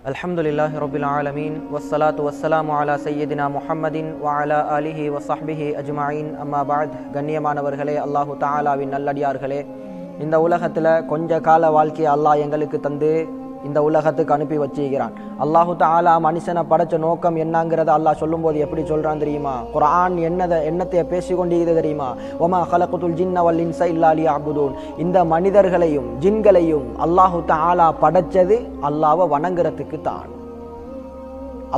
அல்ஹம்துலில்லாஹி ரப்பில் ஆலமீன் வஸ்ஸலாத்து வஸ்ஸலாமு அலா சய்யிதினா முஹம்மதின் வ அலா ஆலிஹி வ ஸஹ்பிஹி அஜ்மஈன். அம்மா பஅத். கண்ணியமானவர்களே, அல்லாஹு தஆலாவின் நல்லடியார்களே, இந்த உலகத்தில் கொஞ்ச கால வாழ்க்கையை அல்லாஹ் எங்களுக்கு தந்து இந்த உலகத்துக்கு அனுப்பி வச்சுக்கிறான். அல்லாஹு தஆலா மனுஷனை படைச்ச நோக்கம் என்னங்கிறத அல்லாஹ் சொல்லும்போது எப்படி சொல்றான் தெரியுமா? குர்ஆன் என்னத்தை பேசிக்கொண்டிருக்கிறது தெரியுமா? வமா ஹலகுதுல் ஜின்ன வல் இன்ஸ இல்லா லியஅபுதூன். இந்த மனிதர்களையும் ஜின்களையும் அல்லாஹு தஆலா படைச்சது அல்லாஹ்வை வணங்குறதுக்கு தான்.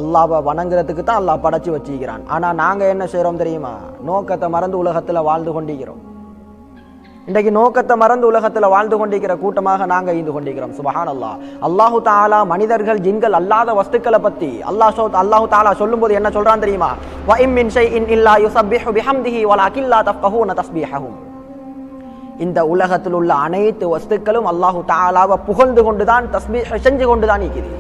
அல்லாஹ்வை வணங்குறதுக்கு தான் அல்லாஹ் படைச்சு வச்சுக்கிறான். ஆனா நாங்க என்ன செய்யறோம் தெரியுமா? நோக்கத்தை மறந்து உலகத்துல வாழ்ந்து கொண்டிருக்கிறோம். இன்றைக்கு நோக்கத்தை மறந்து உலகத்தில் வாழ்ந்து கொண்டிருக்கிற கூட்டமாக நாங்கள் இருந்து கொண்டிருக்கிறோம். சுப்ஹானல்லாஹ். அல்லாஹு தஆலா மனிதர்கள் ஜின்கள் அல்லாத வஸ்துக்களை பற்றி அல்லாஹு தஆலா சொல்லும்போது என்ன சொல்றான் தெரியுமா? வ இம் மின் ஷைஇன் இல்லா யுஸப்பிஹு பிஹம்திஹி வலாகின் லா தஃகஹூன தஸ்பீஹஹும். இந்த உலகத்தில் உள்ள அனைத்து வஸ்துக்களும் அல்லாஹு தஆலாவை புகழ்ந்து கொண்டுதான் தஸ்பீஹ் செஞ்சு கொண்டுதான் இருக்குது.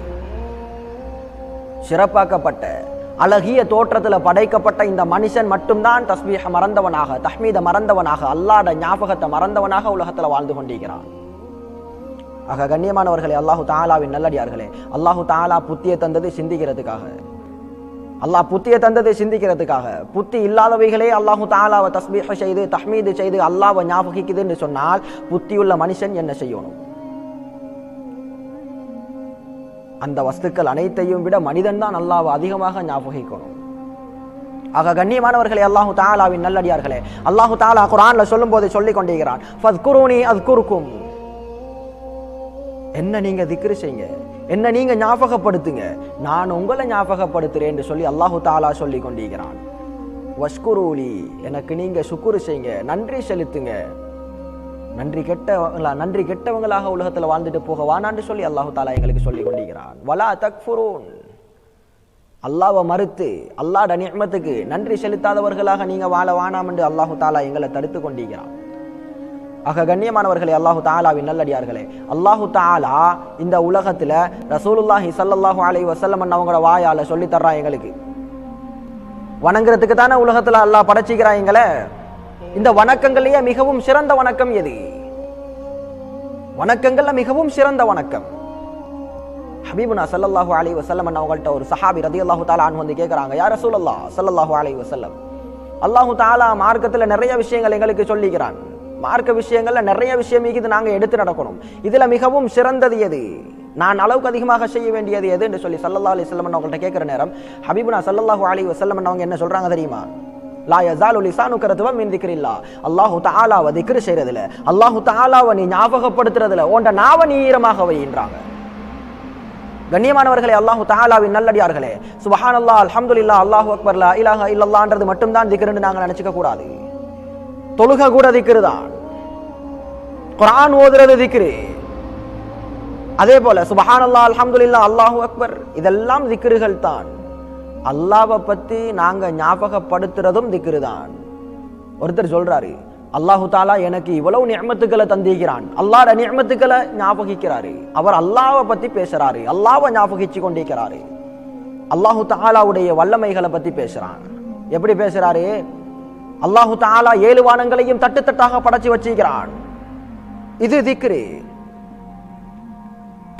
சிறப்பாக்கப்பட்ட அழகிய தோற்றத்தில் படைக்கப்பட்ட இந்த மனுஷன் மட்டும்தான் தஸ்பீஹ மறந்தவனாக, தஹ்மீத மறந்தவனாக, அல்லாஹ்வுடைய ஞாபகத்தை மறந்தவனாக உலகத்தில் வாழ்ந்து கொண்டிருக்கிறான். ஆக கண்ணியமானவர்களே, அல்லாஹு தஆலாவின் நல்லடியார்களே, அல்லாஹு தஆலா புத்தியை தந்தது சிந்திக்கிறதுக்காக. அல்லாஹ் புத்தியை தந்தது சிந்திக்கிறதுக்காக. புத்தி இல்லாதவைகளே அல்லாஹு தஆலாவை தஸ்பீஹ் செய்து தஹ்மீது செய்து அல்லாஹ்வை ஞாபகிக்குதுன்னு சொன்னால் புத்தியுள்ள மனுஷன் என்ன செய்யணும்? அந்த வஸ்துக்கள் அனைத்தையும் விட மனிதன் தான் அல்லாஹ்வை அதிகமாக ஞாபகிக்கணும். ஆக கண்ணியமானவர்களே, அல்லாஹு தஆலாவின் நல்லடியார்களே, அல்லாஹு தஆலா குர்ஆன்ல சொல்லும் போது சொல்லிக் கொண்டிருக்கிறான், ஃபஸ்குரூனி அஸ்குருக்கும். என்ன நீங்க திக்ர் செய்யுங்க, என்ன நீங்க ஞாபகப்படுத்துங்க, நான் உங்களை ஞாபகப்படுத்துறேன் என்று சொல்லி அல்லாஹு தஆலா சொல்லிக் கொண்டிருக்கிறான். வஷ்குரூலி, எனக்கு நீங்க சுக்குரு செய்யுங்க, நன்றி செலுத்துங்க. நன்றி கெட்டவங்களாக உலகத்தில் வாழ்ந்துட்டு போக வானான்னு சொல்லி அல்லாஹு தஆலா எங்களுக்கு சொல்லி கொண்டிருக்கிறான். வலா தக்ஃபுரூன், அல்லாஹ்வை மறுத்து அல்லாஹ்வுடைய நிஅமத்துக்கு நன்றி செலுத்தாதவர்களாக நீங்க வாழ வானாம் என்று அல்லாஹு தஆலா எங்களை தடுத்து கொண்டிருக்கிறான். ஆக கண்ணியமானவர்களே, அல்லாஹு தஆலாவின் நல்லடியார்களே, அல்லாஹு தஆலா இந்த உலகத்துல ரசூலுல்லாஹி ஸல்லல்லாஹு அலைஹி வஸல்லம் அவங்களோட வாயால சொல்லி தர்றான். எங்களுக்கு வணங்குறதுக்கு தானே உலகத்துல அல்லாஹ் படைச்சிக்கிறான் எங்களை. இந்த வணக்கங்களையே மிகவும் சிறந்த வணக்கம் எது? வணக்கங்கள்ல மிகவும் சிறந்த வணக்கம் ஹபீபுனா ஸல்லல்லாஹு அலைஹி வஸல்லம் அவங்கள்ட்ட ஒரு சஹாபி ரலியல்லாஹு தஆலா அன்ஹு வந்து கேக்குறாங்க, யா ரசூலல்லாஹ் ஸல்லல்லாஹு அலைஹி வஸல்லம், அல்லாஹு தஆலா மார்க்கத்துல நிறைய விஷயங்கள் எங்களுக்கு சொல்லிக்கிறான். மார்க்க விஷயங்கள்ல நிறைய விஷயம் இது நாங்க எடுத்து நடக்கணும். இதுல மிகவும் சிறந்தது எது? நான் அளவுக்கு அதிகமாக செய்ய வேண்டியது எது என்று சொல்லி ஸல்லல்லாஹு அலைஹி வஸல்லம் அவங்கள்ட்ட கேட்கிற நேரம் ஹபீபுனா ஸல்லல்லாஹு அலைஹி வஸல்லம் அவங்க என்ன சொல்றாங்க தெரியுமா? லா யஸாலு லிசானுக ரத்பன் மின் திக்ரில்லாஹ். அல்லாஹு தஆலாவை திக்ர் செய்யறதுல, அல்லாஹு தஆலாவை நீ ஞாபகப்படுத்துறதுல உன்ட நாவ நீ ஈரமாக வைன்றாங்க. கண்ணியமானவர்களே, அல்லாஹு தஆலாவின் நல்லடியார்களே, சுப்ஹானல்லாஹ், அல்ஹம்துலில்லாஹ், அல்லாஹு அக்பர், லா இலாஹ இல்லல்லாஹ்ன்றது மட்டும்தான் திக்ர்னு நாங்க நினைச்சுக்க கூடாது. தொழுக கூட திக்ர் தான். குர்ஆன் ஓதுறது திக்ர். அதே போல சுப்ஹானல்லாஹ், அல்ஹம்துலில்லாஹ், அல்லாஹு அக்பர், இதெல்லாம் திக்ர்கள் தான். அல்லாஹ்வை பத்தி நாங்க ஞாபகப்படுத்துறதும் திக்ரு தான். ஒருத்தர் சொல்றாரு, அல்லாஹு தஆலா எனக்கு இவ்வளவு நிஅமத்துக்களை தந்திருக்கிறான், அல்லாஹ்வுடைய நிஅமத்துக்களை ஞாபகிக்கிறாரு. அவர் அல்லாஹ்வை பத்தி பேசுறாரு, அல்லாஹ்வை ஞாபகிச்சு கொண்டிருக்கிறாரு. அல்லாஹு தஆலாவுடைய வல்லமைகளை பத்தி பேசுறான். எப்படி பேசுறாரு? அல்லாஹு தஆலா 7 வானங்களையும் தட்டு தட்டாக படைச்சு வச்சிருக்கிறான். இது திக்ரு.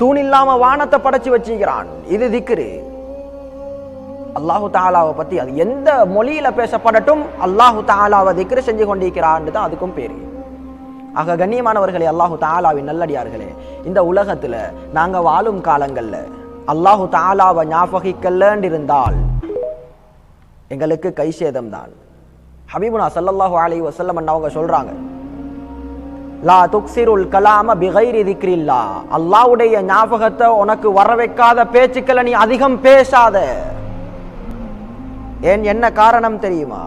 தூண் இல்லாம வானத்தை படைச்சு வச்சிருக்கிறான். இது திக்ரு. அல்லாஹு தஆலாவை பத்தி அது எந்த மொழியில பேசப்படட்டும் அல்லாஹு தஆலாவை திக்ர் செஞ்சு கொண்டிருக்கிறான்னு தான் அதுக்கும் பேரு. ஆக கண்ணியமானவர்களே, அல்லாஹு தஆலாவின் நல்லடியார்களே, இந்த உலகத்துல நாங்க வாழும் காலங்கள்ல அல்லாஹு தஆலாவை ஞாபகிக்கலன்னு இருந்தால் எங்களுக்கு கை சேதம் தான். ஹபீபுனா ஸல்லல்லாஹு அலைஹி வஸல்லம் அவங்க சொல்றாங்க, லா துக்ஸிருல் கலாம பிகைரி திக்ரில்லாஹ். அல்லாஹ்வுடைய ஞாபகத்தை உனக்கு வர வைக்காத பேச்சுக்களை நீ அதிகம் பேசாத. ஏன், என்ன காரணம் தெரியுமா?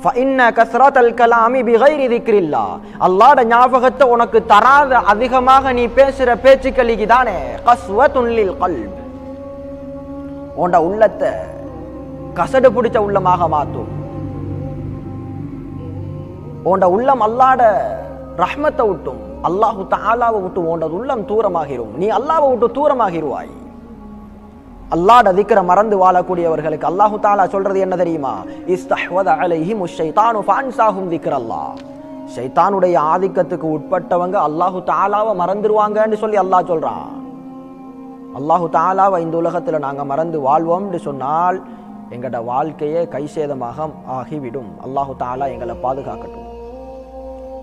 ஃபஇன்ன கஸ்ரத்தல் கலாமி பிகைரி திக்ரில்லாஹ். அல்லாஹ்வுடைய ஞாபகத்தை உனக்கு தராத அதிகமாக நீ பேசுற பேச்சுக்களுக்கு தானே கஸ்வத்துன் லில் கல்ப், உன்ட உள்ளத்தை கசடு பிடிச்ச உள்ளமாக மாற்றும். உண்ட உள்ளம் அல்லாட ரஹ்மத்தை விட்டும் அல்லாஹு தஆலாவை விட்டு உண்ட உள்ளம் தூரமாகிரும். நீ அல்லாஹ்வை விட்டு தூரமாகிருவாய். அல்லாஹ்ட திக்ர மறந்து வாழக்கூடியவர்களுக்கு அல்லாஹு தஆலா சொல்றது என்ன தெரியுமா? இஸ்தஹ்வத அலைஹிமுஷ் ஷைத்தானு ஃபஅன்ஸாஹும் திக்ரல்லாஹ். ஷைத்தானுடைய ஆதிக்கத்துக்கு உட்பட்டவங்க அல்லாஹு தஆலாவை மறந்துடுவாங்கன்னு சொல்லி அல்லாஹ் சொல்றான். அல்லாஹு தஆலாவை இந்த உலகத்துல நாங்க மறந்து வாழ்வோம்னு சொன்னால் எங்கட வாழ்க்கையே கைசேதமாக ஆகிவிடும். அல்லாஹு தஆலா எங்களை பாதுகாக்கட்டும்.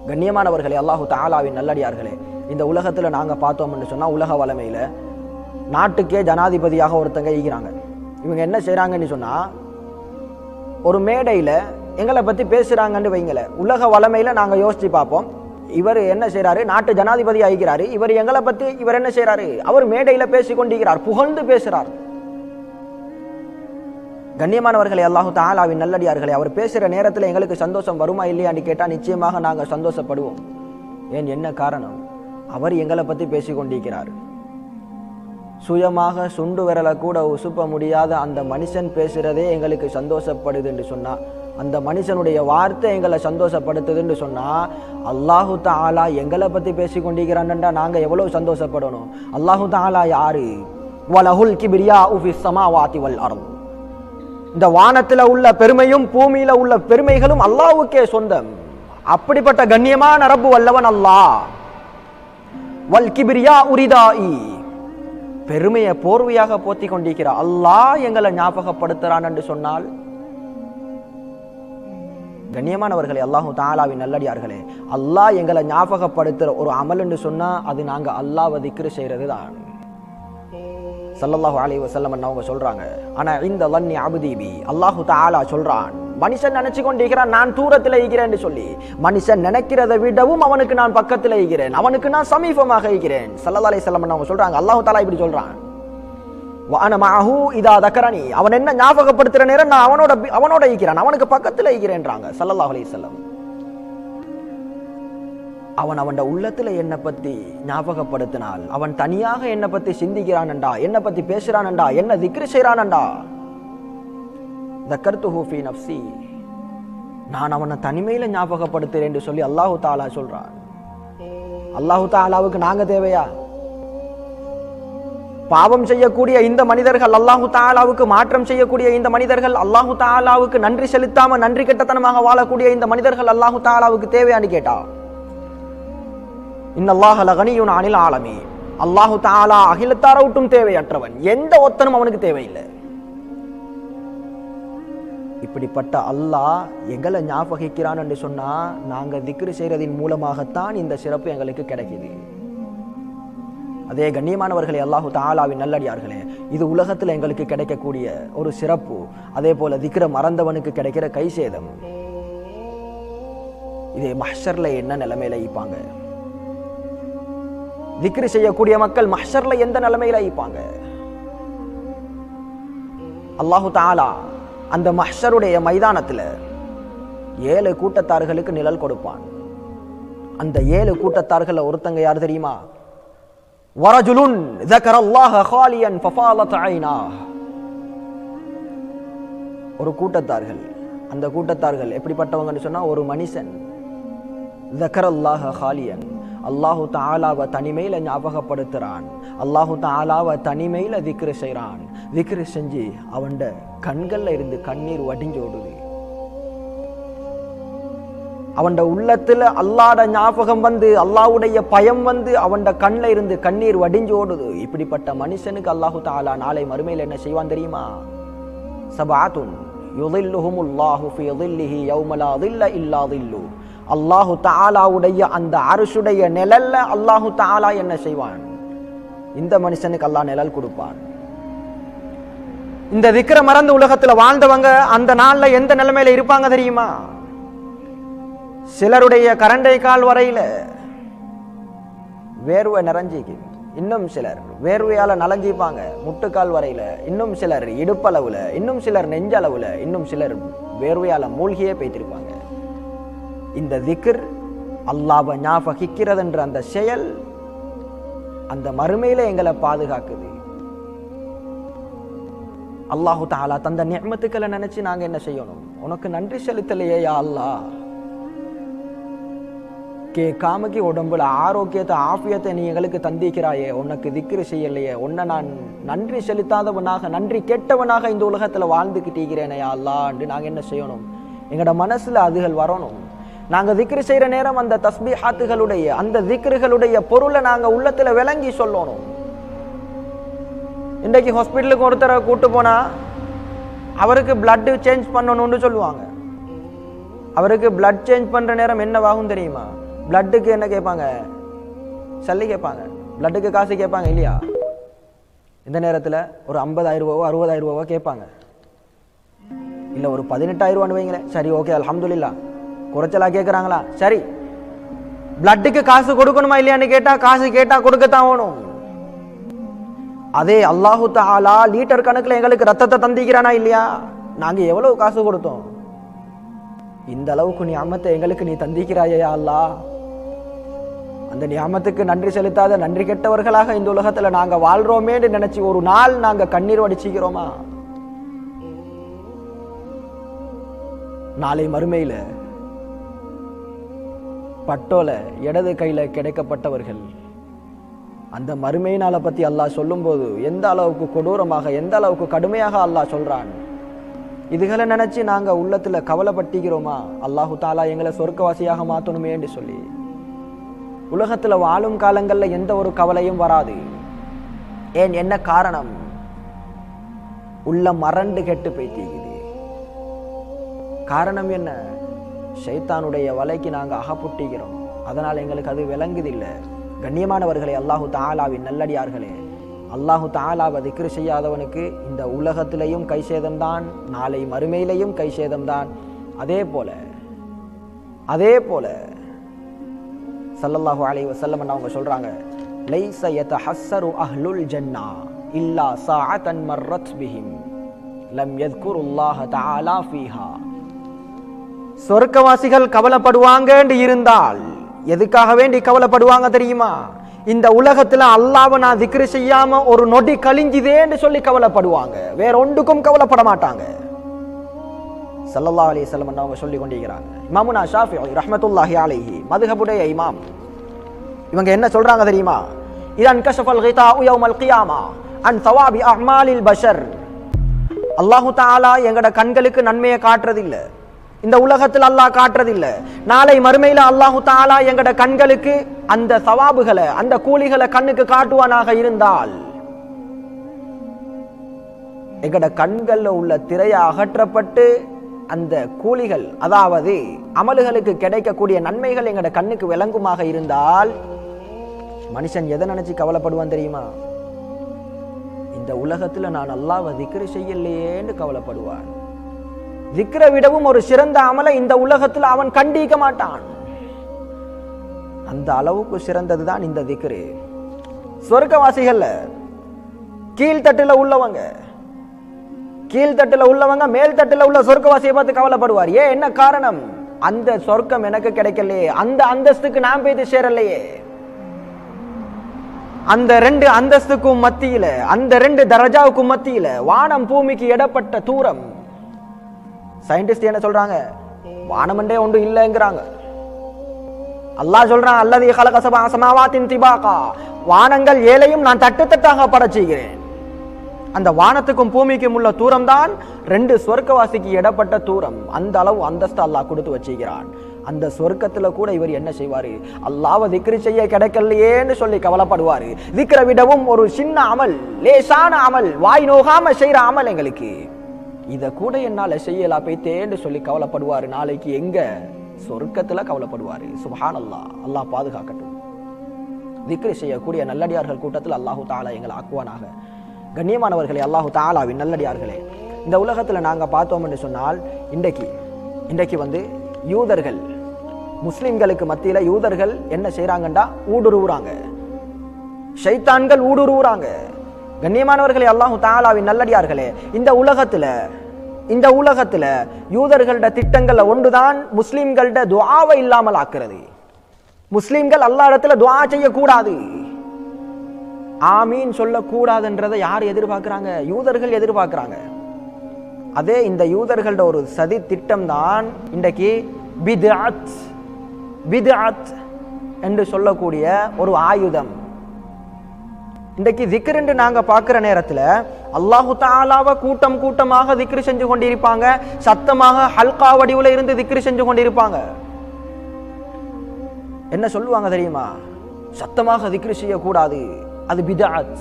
கண்ணியமானவர்களே, அல்லாஹு தஆலாவின் நல்லடியார்களே, இந்த உலகத்துல நாங்க பார்த்தோம்னு சொன்னா உலக வளமையில நாட்டுக்கே ஜனாதிபதியாக ஒருத்தங்க ஈகிறாங்க. இவங்க என்ன செய்யறாங்கன்னு சொன்னா, ஒரு மேடையில எங்களை பத்தி பேசுறாங்கன்னு வைங்கள, உலக வளமையில நாங்க யோசிச்சு பார்ப்போம், இவர் என்ன செய்யறாரு, நாட்டு ஜனாதிபதி ஆகிறாரு, இவர் எங்களை பத்தி இவர் என்ன செய்யறாரு, அவர் மேடையில பேசி கொண்டிருக்கிறார், புகழ்ந்து பேசுறார். கண்ணியமானவர்களே, அல்லாஹு தஆலாவின் நல்லடியார்களே, அவர் பேசுற நேரத்தில் எங்களுக்கு சந்தோஷம் வருமா இல்லையான்னு கேட்டா நிச்சயமாக நாங்க சந்தோஷப்படுவோம். ஏன், என்ன காரணம்? அவர் எங்களை பத்தி பேசி கொண்டிருக்கிறார். சுயமாக சுண்டு விரலை கூட உசுப்ப முடியாத அந்த மனுஷன் பேசுறதே எங்களுக்கு சந்தோஷப்படுதுன்னு சொன்னா, அந்த மனுஷனுடைய வார்த்தை எங்களை சந்தோஷப்படுத்துதுன்னு சொன்னா, அல்லாஹு தஆலா எங்களை பத்தி பேசி கொண்டிருக்கிறான்டா நாங்க எவ்வளவு சந்தோஷப்படணும். அல்லாஹு தஆலா யாரு? வலஹுல் கிப்ரியாஉ ஃபிஸ் ஸமாவாதி வல் அர்த். இந்த வானத்துல உள்ள பெருமையும் பூமியில உள்ள பெருமைகளும் அல்லாஹ்வுக்கே சொந்தம். அப்படிப்பட்ட கண்ணியமான ரப்பு வல்லவன் அல்லாஹ். வல் கிப்ரியாஉ ரிதாஇ, பெருமையை போர்வையாக போத்தி கொண்டிருக்கிறார். அல்லாஹ் எங்களை ஞாபகப்படுத்துறான் என்று சொன்னால், கண்ணியமானவர்களே, அல்லாஹு தஆலாவின் நல்லடியார்களே, அல்லாஹ் எங்களை ஞாபகப்படுத்துற ஒரு அமல் என்று சொன்னா அது நாங்க அல்லாஹ்வை திக்ர் செய்யறது தான். ஸல்லல்லாஹு அலைஹி வஸல்லம் அவங்க சொல்றாங்க, ஆனா இந்த லன்னி அப்தி பி, அல்லாஹு தஆலா சொல்றான், மனுஷன் நினைச்சு கொண்டிருக்கிறான் நான் தூரத்தில் இருக்கிறேன் சொல்லி, மனுஷன் நினைக்கிறதை விடவும் அவனுக்கு நான் பக்கத்தில் இருக்கிறேன், அவனுக்கு நான் சமீபமாக இருக்கிறேன். ஸல்லல்லாஹு அலைஹி வஸல்லம் அவங்க சொல்றாங்க, அல்லாஹு தஆலா இப்படி சொல்றான், வஅன மஅஹு இதா தக்கரனி, அவன் என்ன ஞாபகப்படுத்துற நேரம் நான் அவனோட இருக்கிறேன், அவனுக்கு பக்கத்தில் இருக்கிறேன்றாங்க ஸல்லல்லாஹு அலைஹி வஸல்லம். அவன் அவன் உள்ளத்துல என்னை பத்தி ஞாபகப்படுத்தினால், அவன் தனியாக என்னை பத்தி சிந்திக்கிறான்டா, என்னை பத்தி பேசுறான்டா, என்ன திக்ர் செய்யறான்டா, தக்கர்துஹு ஃபீ நஃப்ஸி, நான் அவனை தனிமையில ஞாபகப்படுத்துறேன் என்று சொல்லி அல்லாஹு தஆலா சொல்றான். அல்லாஹு தஆலாவுக்கு நாங்க தேவையா? பாவம் செய்யக்கூடிய இந்த மனிதர்கள், அல்லாஹு தஆலாவுக்கு மாற்றம் செய்யக்கூடிய இந்த மனிதர்கள், அல்லாஹு தஆலாவுக்கு நன்றி செலுத்தாம நன்றி கெட்டத்தனமாக வாழக்கூடிய இந்த மனிதர்கள் அல்லாஹு தஆலாவுக்கு தேவையான்னு கேட்டா, இன்னல்லாஹ லகனியுன் அனில் ஆலமீன், அல்லாஹு தஆலா அகிலத்தாரவுட்டும் தேவையற்றவன், எந்த ஒத்தனும் அவனுக்கு தேவையில்லை. இப்படிப்பட்ட அல்லாஹ் எங்களை ஞாபகிக்கிறான் என்று சொன்னா, நாங்க திக்ர் செய்யறதின் மூலமாகத்தான் இந்த சிறப்பு எங்களுக்கு கிடைக்குது. அதே கண்ணியமானவர்களே, அல்லாஹு தஆலாவின் நல்லடியார்களே, இது உலகத்துல எங்களுக்கு கிடைக்கக்கூடிய ஒரு சிறப்பு. அதே போல திக்ர மறந்தவனுக்கு கிடைக்கிற கைசேதம். இதே மஹ்ஷர்ல என்ன நிலைமையில ஈப்பாங்க? திக்ர் செய்யக்கூடிய மக்கள் மஹ்ஷர்ல எந்த நிலைமையில ஈப்பாங்க? அல்லாஹு தஆலா அந்த மஹ்ஷருடைய மைதானத்துல 7 கூட்டத்தார்களுக்கு நிழல் கொடுப்பான். அந்த 7 கூட்டத்தார்கள் ஒருத்தங்க யார் தெரியுமா? வரஜுலுன் ذكرல்லாஹ خاليا ففاضت عيناه. ஒரு கூட்டத்தார்கள். அந்த கூட்டத்தார்கள் எப்படிப்பட்டவங்கன்னு சொன்னா, ஒரு மனுஷன் ذكرல்லாஹ خاليا, அல்லாஹு தஆலாவை தனிமையில ஞாபகப்படுத்துறான், அல்லாஹு தஆலாவை தனிமையில திக்ர் செய்றான். திக்ர் செஞ்சு அவன்ட கண்கள்ல இருந்து கண்ணீர் வடிஞ்சோடுது. அவன்ட உள்ளத்துல அல்லாஹ்ட ஞாபகம் வந்து, அல்லாஹ்வுடைய பயம் வந்து அவன்ட கண்ணில் இருந்து கண்ணீர் வடிஞ்சு ஓடுது. இப்படிப்பட்ட மனுஷனுக்கு அல்லாஹு தஆலா நாளை மறுமையில் என்ன செய்வான் தெரியுமா? சபஅத்துன் யுதில்லுஹுமுல்லாஹு ஃபீ ظில்லிஹி யௌம லா ظில்ல இல்லா ظில்லு. அல்லாஹு தஆலாவுடைய அந்த அர்ஷுடைய நிழல்ல அல்லாஹு தஆலா என்ன செய்வான்? இந்த மனுஷனுக்கு அல்லாஹ் நிழல் கொடுப்பான். இந்த திக்ர மறந்து உலகத்துல வாழ்ந்தவங்க அந்த நாள்ல எந்த நிலைமையில இருப்பாங்க தெரியுமா? சிலருடைய கரண்டை கால் வரையில வேர்வை நிறைஞ்சிக்கு, இன்னும் சிலர் வேர்வையால நலஞ்சிப்பாங்க முட்டுக்கால் வரையில, இன்னும் சிலர் இடுப்பளவுல, இன்னும் சிலர் நெஞ்சளவுல, இன்னும் சிலர் வேர்வையால மூழ்கியே போய்த்திருப்பாங்க. இந்த திக்ர் அல்லாஹ்வை ஞாபகிக்கிறது என்ற அந்த செயல் அந்த மறுமையில எங்களை பாதுகாக்குது. அல்லாஹு தஆலா தந்த நிஅமத்துக்களை நினைச்சு நாங்க என்ன செய்யணும்? உனக்கு நன்றி செலுத்தலையே யா அல்லாஹ், கேட்காமக்கு உடம்புல ஆரோக்கியத்தை ஆஃபியத்தை நீ எங்களுக்கு தந்திக்கிறாயே, உனக்கு திக்ரு செய்யலையே, உன்னை நான் நன்றி செலுத்தாதவனாக நன்றி கெட்டவனாக இந்த உலகத்தில் வாழ்ந்துக்கிட்டீங்கிறேனே அல்லாஹ்ன்னு நாங்கள் என்ன செய்யணும்? எங்களோட மனசில் அதுகள் வரணும். நாங்கள் திக்ரு செய்கிற நேரம் அந்த தஸ்பீஹாத்துகளுடைய அந்த திக்ருகளுடைய பொருளை நாங்கள் உள்ளத்தில் விளங்கி சொல்லணும். இன்றைக்கு ஹாஸ்பிட்டலுக்கு ஒருத்தரை கூட்டு போனால் அவருக்கு பிளட்டு சேஞ்ச் பண்ணணும்னு சொல்லுவாங்க. அவருக்கு பிளட் சேஞ்ச் பண்ணுற நேரம் என்னவாகும் தெரியுமா? பிளட்டுக்கு என்ன கேட்பாங்க? சல்லி கேட்பாங்க, பிளட்டுக்கு காசு கேட்பாங்க இல்லையா? இந்த நேரத்தில் ஒரு 50,000 ரூபாவோ 60,000 ரூபாவோ கேட்பாங்க. இல்லை ஒரு 18,000 ரூபான்னு வைங்களேன், சரி ஓகே அல்ஹம்துலில்லாஹ். குறைச்சலாக கேட்குறாங்களா? சரி, பிளட்டுக்கு காசு கொடுக்கணுமா இல்லையான்னு கேட்டால் காசு கேட்டால் கொடுக்கத்தான் வேணும். அதே அல்லாஹு தஆலா லீட்டர் கணக்கில் எங்களுக்கு ரத்தத்தை தந்திக்கிறானா இல்லையா? நாங்கள் எவ்வளவு காசு கொடுத்தோம்? இந்த அளவுக்கு நியாமத்தை எங்களுக்கு நீ தந்திக்கிறாயா அல்லாஹ்? அந்த நியாமத்துக்கு நன்றி செலுத்தாத நன்றி கெட்டவர்களாக இந்த உலகத்தில் நாங்கள் வாழ்றோமேன்னு நினைச்சு ஒரு நாள் நாங்கள் கண்ணீர் வடிச்சுக்கிறோமா? நாளை மறுமையில் பட்டோல இடது கையில கிடைக்கப்பட்டவர்கள் அந்த மறுமை நாளை பத்தி அல்லாஹ் சொல்லும் போது எந்த அளவுக்கு கொடூரமாக எந்த அளவுக்கு கடுமையாக அல்லாஹ் சொல்றான். இதுகளை நினைச்சு நாங்க உள்ளத்துல கவலைப்பட்டிக்கிறோமா? அல்லாஹு தாலா எங்களை சொர்க்கவாசியாக மாத்தணுமே என்று சொல்லி உலகத்துல வாழும் காலங்கள்ல எந்த ஒரு கவலையும் வராது. ஏன், என்ன காரணம்? உள்ள மறண்டு கெட்டு போய்த்தீங்குது. காரணம் என்ன? ஷைத்தானுடைய வலைக்கு நாங்க அகப்புட்டிக்கிறோம். அதனால் எங்களுக்கு அது விளங்குதில்லை. கண்ணியமானவர்களே, அல்லாஹு தஆலாவின் நல்லடியார்களே, அல்லாஹு தஆலாவை திக்ரு செய்யாதவனுக்கு இந்த உலகத்திலையும் கை சேதம்தான், நாளை மறுமையிலையும் கை சேதம்தான். அதே போல ஸல்லல்லாஹு அலைஹி வஸல்லம் அவங்க சொல்றாங்க, லைஸ யதஹஸ்ஸரு அஹ்லுல் ஜன்னா இல்லா ஸாஅத்தன் மர்ரத் பிஹிம் லம் யذ்குருல்லாஹ தஆலா ஃபீஹா. சொர்க்கவாசிகள் கவலைப்படுவாங்கன்னு இருந்தால் எதுக்காக வேண்டி கவலைப்படுவாங்க தெரியுமா? இந்த உலகத்துல அல்லாஹ்வை நான் திக்ரு செய்யாம ஒரு நொடி கழிஞ்சுதேன்னு சொல்லி கவலைப்படுவாங்க. வேற ஒன்றுக்கும் கவலைப்பட மாட்டாங்க. ஸல்லல்லாஹு அலைஹி வஸல்லம் அவங்க சொல்லி கொண்டிருக்கிறாங்க. இமாமுனா ஷாஃபிஈ ரஹ்மத்துல்லாஹி அலைஹி மதுஹபுடைய இமாம், இவங்க என்ன சொல்றாங்க தெரியுமா? இதன் கஷஃபல் கிதாஉ யௌமல் கியாமா அன் ஸவாபி அஅமாலில் பஷர். அல்லாஹ் தஆலா எங்கட கண்களுக்கு நன்மையை காட்டுறதில்லை, இந்த உலகத்தில் அல்லாஹ் காட்டுறதில்லை. நாளை மறுமையில அல்லாஹு தஆலா எங்கட கண்களுக்கு அந்த சவாபுகளை அந்த கூலிகளை கண்ணுக்கு காட்டுவானாக இருந்தால் எங்கட கண்கள்ல உள்ள திரையை அகற்றப்பட்டு அந்த கூலிகள் அதாவது அமல்களுக்கு கிடைக்கக்கூடிய நன்மைகள் எங்கட கண்ணுக்கு விளங்குமாக இருந்தால் மனுஷன் எதை நினைச்சு கவலைப்படுவான் தெரியுமா? இந்த உலகத்துல நான் அல்லாஹ்வை திக்ரு செய்யலையேன்னு கவலைப்படுவான். திக்ரை விடவும் ஒரு சிறந்த அமலை இந்த உலகத்தில் அவன் கண்டிக்க மாட்டான். அந்த அளவுக்கு சிறந்ததுதான் இந்த திக்ரு. சொர்க்கவாசிகள்ல கீழ்த்தட்டுல உள்ளவங்க மேல் தட்டுல உள்ள சொர்க்கவாசியை பார்த்து கவலைப்படுவார். ஏன், என்ன காரணம்? அந்த சொர்க்கம் எனக்கு கிடைக்கலையே, அந்த அந்தஸ்துக்கு நான் போய் சேரலையே. அந்த 2 அந்தஸ்துக்கும் மத்தியில அந்த 2 தரஜாவுக்கும் மத்தியில வானம் பூமிக்கு இடப்பட்ட தூரம். சயின்டிஸ்ட் என்ன சொல்றாங்க? வானமண்டே ஒன்று இல்லைங்கிறாங்க. அல்லாஹ் சொல்றான், அல்லதீ ஹலக சபஅ ஸமாவாத்தின் திபாகா, வானங்கள் 7ஐயும் நான் தட்டு தட்டாக படைச்சுகிறேன். அந்த வானத்துக்கும் பூமிக்கும் உள்ள தூரம் தான் 2 சொர்க்கவாசிக்கு இடப்பட்ட தூரம். அந்த அளவு அந்தஸ்து அல்லாஹ் கொடுத்து வச்சுக்கிறான். அந்த சொர்க்கத்துல கூட இவர் என்ன செய்வாரு? அல்லாஹ்வை திக்ரு செய்ய கிடைக்கலையேன்னு சொல்லி கவலைப்படுவாரு. திக்ரை விடவும் ஒரு சின்ன அமல், லேசான அமல், வாய் நோகாம செய்யற அமல் எங்களுக்கு இதை கூட என்னால செய்யலா போய்த்தேன்னு சொல்லி கவலைப்படுவாரு. நாளைக்கு எங்க? சொர்க்கத்துல கவலைப்படுவாரு. சுப்ஹானல்லாஹ், அல்லாஹ் பாதுகாக்கட்டும். திக்ரு செய்யக்கூடிய நல்லடியார்கள் கூட்டத்தில் அல்லாஹு தஆலா எங்களை ஆக்குவானாக. கண்ணியமானவர்களே, அல்லாஹு தஆலாவின் நல்லடியார்களே, இந்த உலகத்துல நாங்க பார்த்தோம் என்று சொன்னால் இன்றைக்கு யூதர்கள் முஸ்லிம்களுக்கு மத்தியில யூதர்கள் என்ன செய்யறாங்கண்டா ஊடுருவுறாங்க, ஷைத்தான்கள் ஊடுருவுறாங்க. கண்ணியமானவர்களே, அல்லாஹு தஆலாவின் நல்லடியார்களே, இந்த உலகத்துல யூதர்களோட திட்டங்கள்ல ஒன்றுதான் முஸ்லிம்களோட துஆவை இல்லாமல் ஆக்குறது. முஸ்லிம்கள் அல்லாஹ் இடத்துல துஆ செய்யக்கூடாது, ஆமீன் சொல்லக்கூடாதுன்றதை யார் எதிர்பார்க்கிறாங்க? யூதர்கள் எதிர்பார்க்கிறாங்க. அதே இந்த யூதர்களோட ஒரு சதி திட்டம் தான் இன்றைக்கு பித்அத். என்று சொல்லக்கூடிய ஒரு ஆயுதம். இன்றைக்கு திக்ர் என்று நாங்க பார்க்கிற நேரத்துல அல்லாஹு தஆலாவை கூட்டம் கூட்டமாக திக்ர் செஞ்சு கொண்டிருப்பாங்க, சத்தமாக ஹல்கா வடிவுல இருந்து திக்ர் செஞ்சு கொண்டிருப்பாங்க. என்ன சொல்லுவாங்க தெரியுமா? சத்தமாக திக்ர் செய்யக்கூடாது, அது பித்அத்.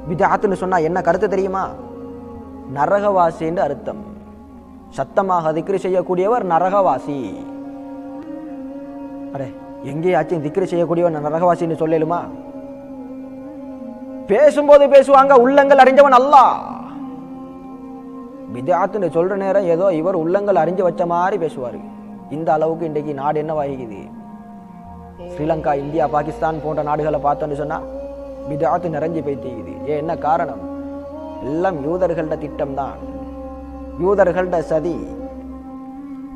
பித்அத்னு சொன்னா என்ன கருத்து தெரியுமா? நரகவாசி என்று அர்த்தம். சத்தமாக திக்ர் செய்யக்கூடியவர் நரகவாசி. அடே, எங்கேயாச்சும் திக்ர் செய்யக்கூடியவர் நரகவாசின்னு சொல்லலுமா? பேசும்போது பேசுவாங்க, உள்ளங்கள் அறிஞ்சவன் அல்லாஹ். பித்அத்னு சொல்ற நேரம் ஏதோ இவர் உள்ளங்கள் அறிஞ்சு வச்ச மாதிரி பேசுவாரு. இந்த அளவுக்கு இன்றைக்கு நாடு என்ன வாங்கிக்குது? ஸ்ரீலங்கா, இந்தியா, பாகிஸ்தான் போன்ற நாடுகளை பார்த்தோன்னு சொன்னா பித்அத் நிறைஞ்சு போய்த்திக்குது. என்ன காரணம்? எல்லாம் யூதர்கள்ட திட்டம் தான், யூதர்கள்ட சதி.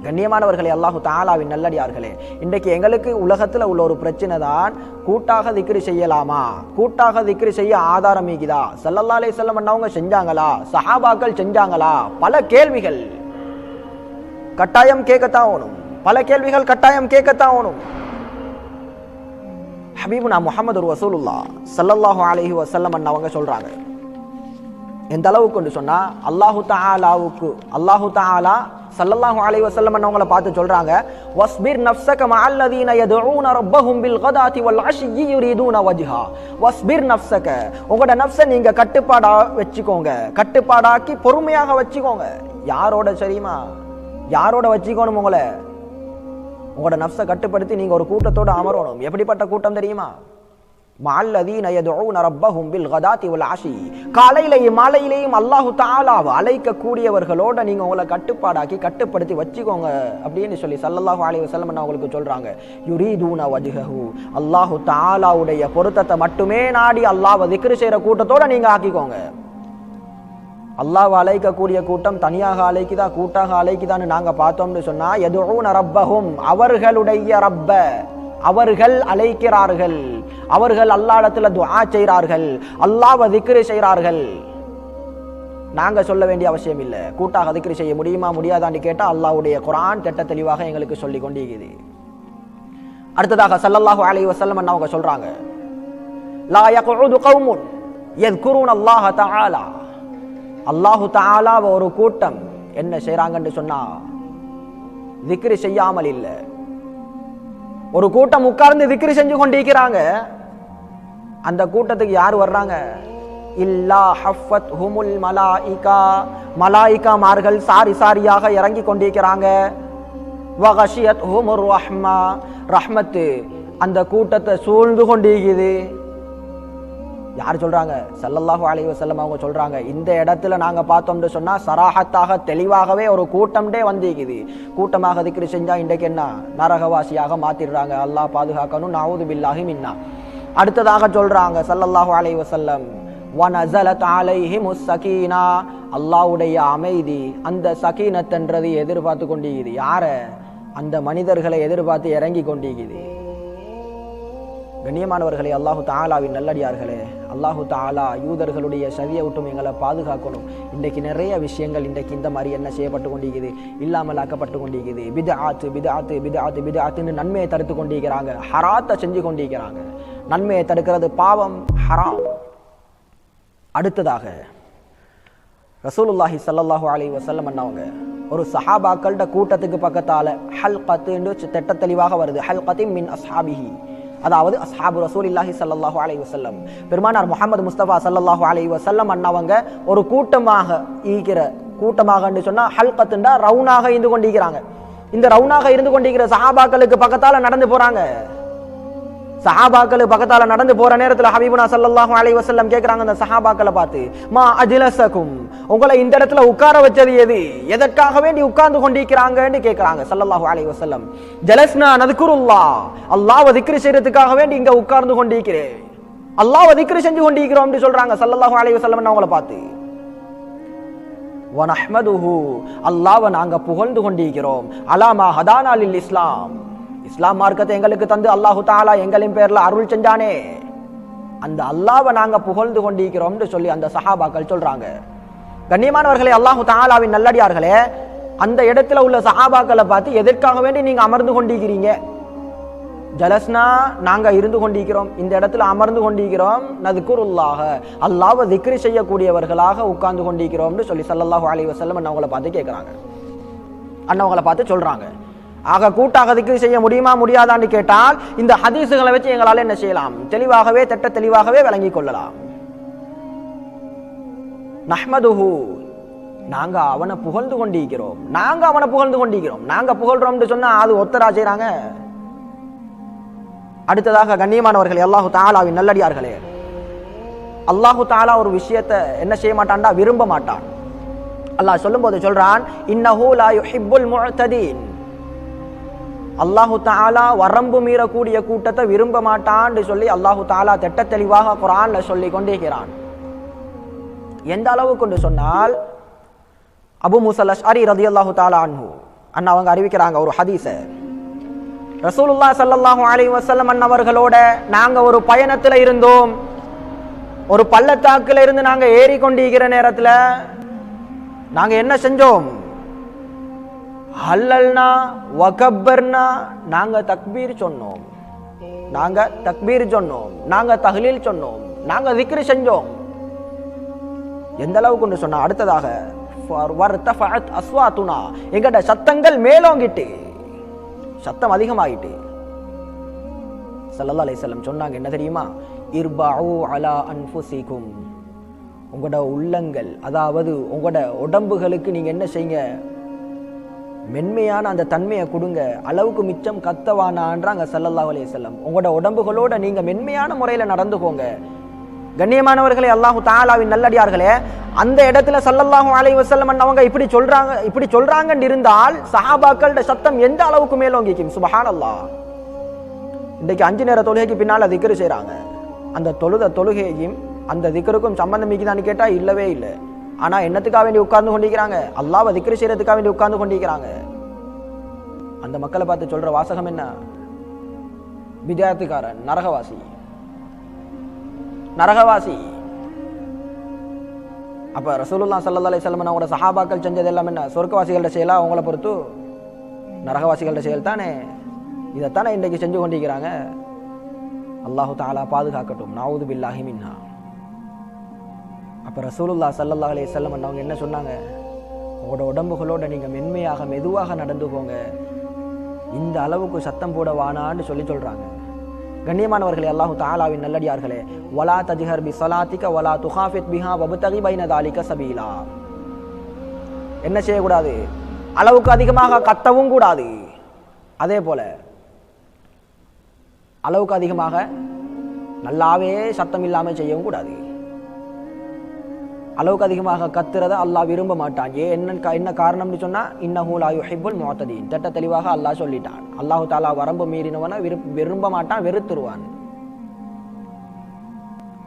கண்ணியமானவர்களே, அல்லாஹு தஆலாவின் நல்லடியார்களே, இன்றைக்கு எங்களுக்கு உலகத்துல உள்ள ஒரு பிரச்சனை தான், கூட்டாக திக்ர் செய்யலாமா, கூட்டாக திக்ர் செய்ய ஆதாரம் ஈகுதா, ஸல்லல்லாஹு அலைஹி வஸல்லம் அவங்க செஞ்சாங்களா, சஹாபாக்கள் செஞ்சாங்களா? பல கேள்விகள் கட்டாயம் கேட்கத்தான் ஓணும், பல கேள்விகள் கட்டாயம் கேட்கத்தான் ஓணும். ஹபீபுனா முஹம்மது ரசூலுல்லாஹ் ஸல்லல்லாஹு அலைஹி வஸல்லம் அவங்க சொல்றாங்க, எந்த அளவுக்கு சொன்னா அல்லாஹு தஆலா ஸல்லல்லாஹு அலைஹி வஸல்லம் அவங்கள பார்த்து சொல்றாங்க, வஸ்பிர் நஃப்ஸக மஅல்லதீன யதுஊன ரப்பஹும் பில் கதாதி வல் அஷியி யுரீதுன வஜ்ஹா. வஸ்பிர் நஃப்ஸக, உங்களோட நஃப்ஸை நீங்க கட்டுப்பாடா வச்சுக்கோங்க, கட்டுப்பாடாக்கி பொறுமையாக வச்சுக்கோங்க. யாரோட தெரியுமா? யாரோட வச்சுக்கணும்? உங்களோட நஃப்ஸை கட்டுப்படுத்தி நீங்க ஒரு கூட்டத்தோட அமரணும். எப்படிப்பட்ட கூட்டம் தெரியுமா? மஅல்லதீன யதுஊன ரப்பஹும் பில் கதாதி வல் அஷி. காலையிலேயும் மாலையிலேயும் அல்லாஹு தஆலாவை அழைக்கக்கூடியவர்களோட நீங்க உங்களை கட்டுப்பாடாக்கி கட்டுப்படுத்தி வச்சுக்கோங்க அப்படின்னு சொல்லி ஸல்லல்லாஹு அலைஹி வஸல்லம் அவங்களுக்கு சொல்றாங்க. யுரீதுன வஜ்ஹஹு, அல்லாஹு தஆலாவுடைய பொருத்தத்தை மட்டுமே நாடி அல்லாஹ்வை திக்ர் செய்யற கூட்டத்தோட நீங்க ஆக்கிக்கோங்க. அல்லாஹ்வை அழைக்கக்கூடிய கூட்டம் தனியாக அழைக்குதா கூட்டாக அழைக்குதான்னு நாங்க பார்த்தோம்னு சொன்னா, யதுஊன ரப்பஹும், அவர்களுடைய ரப்ப அவர்கள் அழைக்கிறார்கள், அவர்கள் அல்லாஹ்விடத்துல துஆ செய்கிறார்கள், அல்லாஹ்வை திக்ர் செய்கிறார்கள். நாங்க சொல்ல வேண்டிய அவசியம் இல்லை. கூட்டாக திக்ர் செய்ய முடியுமா முடியாதான்னு கேட்டா அல்லாஹ்வுடைய குர்ஆன் திட்ட தெளிவாக எங்களுக்கு சொல்லி கொண்டிருக்குது. அடுத்ததாக ஸல்லல்லாஹு அலைஹி வஸல்லம் அவங்க சொல்றாங்க, லா யக்உது கௌமுன் யذ்குரூன அல்லாஹ தஆலா. அல்லாஹு தஆலாவை ஒரு கூட்டம் என்ன செய்றாங்கன்னு சொன்னா திக்ர் செய்யாமல் இல்லை. ஒரு கூட்டம் உட்கார்ந்து திக்ர் செஞ்சு கொண்டிருக்கிறாங்க. அந்த கூட்டத்துக்கு யார் வர்றாங்க? இல்லா ஹஃபத்ஹுமுல் மலாயிகா, மலாயிகாமார்கள் சாரி சாரியாக இறங்கி கொண்டிருக்கிறாங்க. வகஷியத்ஹுமுர் ரஹ்மா, ரஹ்மத்து அந்த கூட்டத்தை சூழ்ந்து கொண்டிருக்குது. யார் சொல்றாங்க? ஸல்லல்லாஹு அலைஹி வஸல்லம் அவங்க சொல்றாங்க. இந்த இடத்துல நாங்க பார்த்தோம்னு சொன்னா சராஹத்தாக தெளிவாகவே ஒரு கூட்டம்டே வந்திருக்குது. கூட்டமாக திக்ர் செஞ்சா இன்றைக்கு என்ன நரகவாசியாக மாத்திடுறாங்க. அல்லாஹ் பாதுகாக்கணும், நஊது பில்லாஹி மின்னா. அடுத்ததாக சொல்றாங்க ஸல்லல்லாஹு அலைஹி வஸல்லம், வனஸலத் அலைஹிமுஸ் ஸகீனா, அல்லாஹ்வுடைய அமைதி, அந்த சகீனத் என்றது எதிர்பார்த்து கொண்டிருக்குது. யார? அந்த மனிதர்களை எதிர்பார்த்து இறங்கி கொண்டிருக்குது. கண்ணியமானவர்களே, அல்லாஹு தஆலாவின் நல்லடியார்களே, அல்லாஹு தஆலா யூதர்களுடைய சதியை விட்டும் எங்களை பாதுகாக்கணும். இன்றைக்கு நிறைய விஷயங்கள் இன்றைக்கு இந்த மாதிரி என்ன செய்யப்பட்டு கொண்டிருக்குது, இல்லாமல் ஆக்கப்பட்டு கொண்டிருக்குது. பித்ஆத் பித்ஆத் பித்ஆத் பித்ஆத்னு நன்மையை தடுத்து கொண்டிருக்கிறாங்க, ஹராத்தை செஞ்சு கொண்டிருக்கிறாங்க. நன்மையை தடுக்கிறது பாவம், ஹராம். அடுத்ததாக ரசூலுல்லாஹி ஸல்லல்லாஹு அலைஹி வஸல்லம் அவங்க ஒரு சஹாபாக்களோட கூட்டத்துக்கு பக்கத்தால ஹல்கத் என்று திட்ட தெளிவாக வருது. ஹல்கத்தின் மின் அஸ்ஹாபிஹி, அதாவது அஸ்ஹாபு ரசூலில்லாஹி ஸல்லல்லாஹு அலைஹி வஸல்லம், பெருமானார் முஹம்மது முஸ்தபா ஸல்லல்லாஹு அலைஹி வஸல்லம் அன்னவங்க ஒரு கூட்டமாக ஈக்கிற, கூட்டமாக சொன்னா ஹல்கத்துண்டா ரவுனாக இருந்து கொண்டிருக்கிறாங்க. இந்த ரவுனாக இருந்து கொண்டிருக்கிற சஹாபாக்களுக்கு பக்கத்தால நடந்து போறாங்க. சஹாபாக்களுக்கு பக்கத்தால நடந்து போற நேரத்துல ஹபீபுனா ஸல்லல்லாஹு அலைஹி வஸல்லம் கேக்குறாங்க அந்த சஹாபாக்களை பார்த்து, மா அஜ்லஸகும், உங்களை இந்த இடத்துல உட்கார வச்சது எது, எதற்காக வேண்டி உட்கார்ந்து கொண்டிருக்கிறாங்கன்னு கேட்கிறாங்க ஸல்லல்லாஹு அலைஹி வஸல்லம். ஜலஸ்னா நذ்குருல்லாஹ், அல்லாஹ்வை திக்ர் செய்யறதுக்காக வேண்டி இங்க உட்கார்ந்து கொண்டிருக்கிறேன், அல்லாஹ்வை திக்ர் செஞ்சு கொண்டிருக்கிறோம் அப்படி சொல்றாங்க ஸல்லல்லாஹு அலைஹி வஸல்லம் அவங்கள பார்த்து. வனஹ்மதுஹு, அல்லாஹ்வை நாங்க புகழ்ந்து கொண்டிருக்கிறோம், அலாமா ஹதானா லில் இஸ்லாம், இஸ்லாம் மார்க்கத்தை எங்களுக்கு தந்து அல்லாஹு தஆலா எங்களின் பேர்ல அருள் செஞ்சானே, அந்த அல்லாஹ்வை நாங்க புகழ்ந்து கொண்டிருக்கிறோம்னு சொல்லி அந்த சஹாபாக்கள் சொல்றாங்க. கண்ணியமானவர்களே, அல்லாஹு தஆலாவின் நல்லடியார்களே, அந்த இடத்துல உள்ள சஹாபாக்களை பார்த்து எதற்காக வேண்டி நீங்க அமர்ந்து கொண்டிருக்கிறீங்க, ஜலஸ்னா நாங்க இருந்து கொண்டிருக்கிறோம், இந்த இடத்துல அமர்ந்து கொண்டிருக்கிறோம். நதுக்குருல்லாஹ அல்லாஹ்வை திக்ரி செய்யக்கூடியவர்களாக உட்கார்ந்து கொண்டிருக்கிறோம்னு சொல்லி ஸல்லல்லாஹு அலைஹி வஸல்லம் அண்ணவங்களை பார்த்து கேட்குறாங்க, அண்ணவங்களை பார்த்து சொல்றாங்க. ஆக கூட்டாக திக்ரி செய்ய முடியுமா முடியாதான்னு கேட்டால் இந்த ஹதீஸுகளை வச்சு எங்களால் என்ன செய்யலாம், தெளிவாகவே தெளிவாகவே விளங்கிக் கொள்ளலாம். நஹ்மதுஹு நாங்க அவனை புகழ்ந்து கொண்டிருக்கிறோம், நாங்க புகழ்றோம்னு சொன்னா அது ஒத்தரா செய்றாங்க. அடுத்ததாக கண்ணியமானவர்களே, அல்லாஹு தஆலாவின் நல்லடியார்களே, அல்லாஹு தஆலா ஒரு விஷயத்தை என்ன செய்ய மாட்டான்டா, விரும்ப மாட்டான். அல்லாஹ் சொல்லும்போது சொல்றான், இன்னஹு லா யுஹிப்புல் முஅ்ததீன். அல்லாஹு தஆலா வரம்பு மீறக்கூடிய கூட்டத்தை விரும்ப மாட்டான்னு சொல்லி அல்லாஹு தஆலா திட்ட தெளிவாக குர்ஆன்ல சொல்லி கொண்டிருக்கிறான். எந்த அளவுக்கு சொன்னால், அபூ மூஸா அல்-அஷ்அரி ரலியல்லாஹு தஆலா அன்ஹு அண்ணா அவங்க அறிவிக்கிறாங்க ஒரு ஹதீஸை. ரசூலுல்லாஹ் ஸல்லல்லாஹு அலைஹி வஸல்லம் அன்னவர்களோட நாங்க ஒரு பயணத்துல இருந்தோம். ஒரு பள்ளத்தாக்குல இருந்து நாங்க ஏறி கொண்டிருக்கிற நேரத்துல நாங்க என்ன செஞ்சோம், ஹல்லல்னா வகப்பர்னா, நாங்க தக்பீர் சொன்னோம், நாங்க தஹ்லீல் சொன்னோம், நாங்க திக்ர் செஞ்சோம். எந்த அளவுக்கு சொன்னா, அடுத்ததாக வர்தஃபஅத் அஸ்வாத்துனா, எங்கட சத்தங்கள் மேலோங்கிட்டு, சத்தம் அதிகமாகிட்டு. ஸல்லல்லாஹு அலைஹி வஸல்லம் சொன்னாங்க என்ன தெரியுமா, இர்பஉ அலா அன்ஃபுசிகும், உங்களோட உள்ளங்கள், அதாவது உங்களோட உடம்புகளுக்கு நீங்க என்ன செய்யுங்க, மென்மையான அந்த தன்மையை கொடுங்க, அளவுக்கு மிச்சம் கத்தவானான்றாங்க ஸல்லல்லாஹு அலைஹி வஸல்லம். உங்களோட உடம்புகளோட நீங்க மென்மையான முறையில நடந்துக்கோங்க. கண்ணியமானவர்களே, அல்லாஹு தஆலாவின் நல்லடியார்களே, அந்த இடத்துல ஸல்லல்லாஹு அலைஹி வஸல்லம் அவங்க இப்படி சொல்றாங்கன்னு இருந்தால் சஹாபாக்களோட சத்தம் எந்த அளவுக்கு மேலோங்கிக்கும். சுப்ஹானல்லாஹ். இன்றைக்கு 5 நேர தொழுகைக்கு பின்னால திக்ர் செய்றாங்க. அந்த தொழுகையும் அந்த திக்ருக்கும் சம்பந்தம் இருக்குதான்னு கேட்டா இல்லவே இல்லை. ஆனா என்னத்துக்காக வேண்டி உட்கார்ந்து கொண்டிருக்கிறாங்க, அல்லாஹ்வை திக்ர் செய்யறதுக்காக வேண்டி உட்கார்ந்து கொண்டிருக்கிறாங்க. அந்த மக்களை பார்த்து சொல்ற வாசகம் என்ன, பிதாத்துக்காரன், நரகவாசி. அப்ப ரசூலுல்லாஹ் ஸல்லல்லாஹு அலைஹி வஸல்லம் அவங்களோட சஹாபாக்கள் செஞ்சது எல்லாம் என்ன, சொர்க்கவாசிகளோட செயலா, அவங்கள பொறுத்து நரகவாசிகளோட செயல் தானே. இதைத்தானே இன்றைக்கு செஞ்சு கொண்டிருக்கிறாங்க. அல்லாஹு தஆலா பாதுகாக்கட்டும். நஊது பில்லாஹி மின்ஹா. அப்ப ரசூலுல்லாஹ் ஸல்லல்லாஹு அலைஹி வஸல்லம் அவங்க என்ன சொன்னாங்க, உங்களோட உடம்புகளோட நீங்க மென்மையாக மெதுவாக நடந்துக்கோங்க, இந்த அளவுக்கு சத்தம் போட வானான்னு சொல்றாங்க. கண்ணியமானவர்களே, அல்லாஹு தஆலாவின் நல்லடியார்களே, வலா தஜ்ஹர் பி ஸலாத்திக வலா துகாஃபித் பிஹா வப்தகி பைன தாலிக சபீலா. என்ன செய்யக்கூடாது, அளவுக்கு அதிகமாக கத்தவும் கூடாது, அதே போல அளவுக்கு அதிகமாக நல்லாவே சத்தம் இல்லாமல் செய்யவும் கூடாது. அளவுக்கு அதிகமாக கத்துறத அல்லாஹ் விரும்ப மாட்டான். என்ன காரணம்னு சொன்னா, இன்னஹு லா யுஹிப்புல் முஅ்ததீன். திட்ட தெளிவாக அல்லாஹ் சொல்லிட்டான். அல்லாஹு தஆலா வரம்பு மீறினவனை விரும்ப மாட்டான், வெறுத்துருவான்.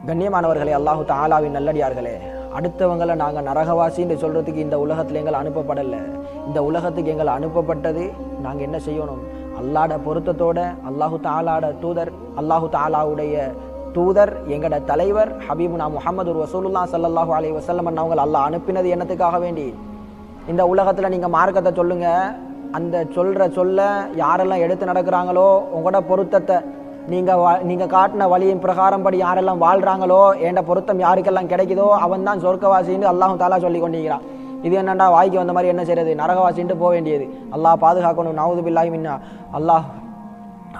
கண்ணியமானவர்களே, அல்லாஹு தஆலாவின் நல்லடியார்களே, அடுத்தவங்களை நாங்க நரகவாசின்னு சொல்றதுக்கு இந்த உலகத்துல எங்களை அனுப்பப்படலை. இந்த உலகத்துக்கு எங்களை அனுப்பப்பட்டது, நாங்க என்ன செய்யணும், அல்லாஹ்ட பொருத்தத்தோட, அல்லாஹு தஆலாட தூதர், அல்லாஹு தஆலாவுடைய தூதர், எங்கட தலைவர் ஹபீபுனா முஹம்மது ரசூலுல்லாஹ் ஸல்லல்லாஹு அலைஹி வஸல்லம் அவங்க அல்லாஹ் அனுப்பினது என்னத்துக்காக வேண்டி, இந்த உலகத்துல நீங்க மார்க்கத்தை சொல்லுங்க, அந்த சொல்ல யாரெல்லாம் எடுத்து நடக்கிறாங்களோ, உங்களோட பொருத்தத்தை நீங்க காட்டின வழியின் பிரகாரம் படி யாரெல்லாம் வாழ்றாங்களோ, என்ற பொருத்தம் யாருக்கெல்லாம் கிடைக்குதோ அவன் தான் சொர்க்கவாசின்னு அல்லாஹு தஆலா சொல்லி கொண்டிருக்கிறான். இது என்னண்டா வாய்க்கு வந்த மாதிரி என்ன செய்யறது, நரகவாசின்ட்டு போக வேண்டியது. அல்லாஹ் பாதுகாக்கணும். நஊது பில்லாஹி மின்னா.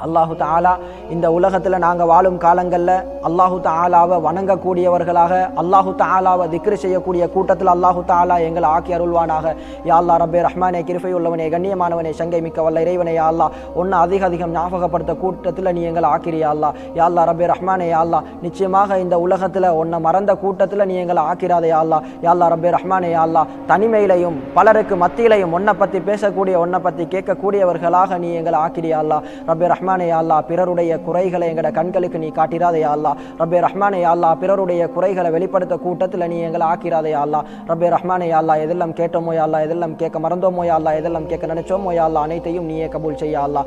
அல்லாஹு தஆலா இந்த உலகத்துல நாங்க வாழும் காலங்கள்ல அல்லாஹு தஆலாவை வணங்கக்கூடியவர்களாக, அல்லாஹு தஆலாவை திக்ர் செய்யக்கூடிய கூட்டத்தில் அல்லாஹு தஆலா எங்களை ஆக்கி அருள்வானாக. யா அல்லாஹ் ரப்பே ரஹ்மானே, கிருபை உள்ளவனே, கண்ணியமானவனே, சங்கை மிக்க வல்ல இறைவனே, யா அல்லாஹ் ஒன்னு அதிகம் ஞாபகப்படுத்த கூட்டத்தில் நீ எங்களை ஆக்கிறியா அல்லாஹ். யா அல்லாஹ் ரப்பே ரஹ்மானே, யா அல்லாஹ் நிச்சயமாக இந்த உலகத்துல ஒன்ன மறந்த கூட்டத்தில் நீ எங்களை ஆக்கிறாதே யா அல்லாஹ். யா அல்லாஹ் ரப்பே ரஹ்மானே, யா அல்லாஹ் தனிமையிலையும் பலருக்கு மத்தியிலையும் ஒன்னை பத்தி பேசக்கூடிய, ஒன்னை பத்தி கேட்கக்கூடியவர்களாக நீ எங்களை ஆக்கிறியா அல்லாஹ். ரப்பே ரஹ்மானே, யா அல்லாஹ் பிறருடைய குறைகளை எங்கட கண்களுக்கு நீ காட்டிராதே யா அல்லாஹ். ரப்பே ரஹ்மானே, யா அல்லாஹ் பிறருடைய குறைகளை வெளிப்படுத்த கூட்டத்தில் நீ எங்களை ஆக்கிராதே யா அல்லாஹ். ரப்பே ரஹ்மானே, யா அல்லாஹ் எதெல்லாம் கேட்டோமோ யா அல்லாஹ், எதெல்லாம் கேட்க மறந்தோமோ யா அல்லாஹ், எதெல்லாம் கேட்க நினைச்சோமோ யா அல்லாஹ், அனைத்தையும் நீயே கபூல் செய்ய அல்லாஹ்.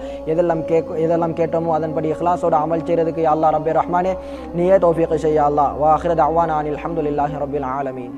எதெல்லாம் கேட்டோமோ அதன்படி இஹ்லாஸோட அமல் செய்யறதுக்கு யா அல்லாஹ் ரப்பே ரஹ்மானே நீயே தௌஃபீக் செய்ய அல்லாஹ். வ ஆகிரு தஅவானா அனில் ஹம்துலில்லாஹி ரப்பில் ஆலமீன்.